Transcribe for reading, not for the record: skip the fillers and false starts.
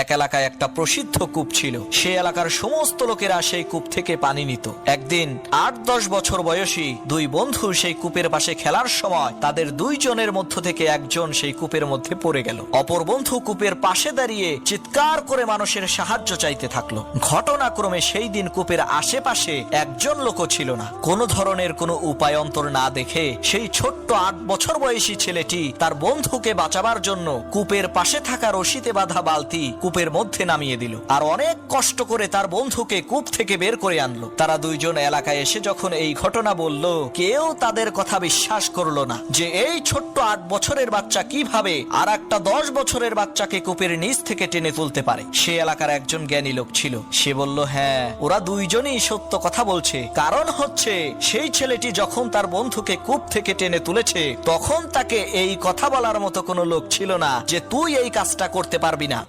এক এলাকায় একটা প্রসিদ্ধ কূপ ছিল। সে এলাকার সমস্ত লোকেরা সেই কূপ থেকে পানি নিত। একদিন ৮-১০ বছর বয়সী দুই বন্ধু সেই কূপের পাশে খেলার সময় তাদের দুইজনের মধ্য থেকে একজন সেই কূপের মধ্যে পড়ে গেল। অপর বন্ধু কূপের পাশে দাঁড়িয়ে চিৎকার করে মানুষের সাহায্য চাইতে থাকলো। ঘটনাক্রমে সেই দিন কূপের আশেপাশে একজন লোকও ছিল না। কোনো ধরনের কোনো উপায় অন্তর না দেখে সেই ছোট্ট ৮ বছর বয়সী ছেলেটি তার বন্ধুকে বাঁচাবার জন্য কূপের পাশে থাকা রশিতে বাঁধা বালতি কূপের মধ্যে নামিয়ে দিল, আর অনেক কষ্ট করে তার বন্ধুকে কূপ থেকে বের করে আনলো। তারা দুইজন এলাকায় এসে যখন এই ঘটনা বলল, কেউ তাদের কথা বিশ্বাস করলো না যে এই ছোট্ট ৮ বছরের বাচ্চা কিভাবে আর একটা ১০ বছরের বাচ্চাকে কূপের নিচ থেকে টেনে তুলতে পারে। সে এলাকার একজন জ্ঞানী লোক ছিল। সে বলল, হ্যাঁ, ওরা দুইজনই সত্য কথা বলছে। কারণ হচ্ছে সেই ছেলেটি যখন তার বন্ধুকে কূপ থেকে টেনে তুলেছে তখন তাকে এই কথা বলার মতো কোনো লোক ছিল না যে তুই এই কাজটা করতে পারবি না।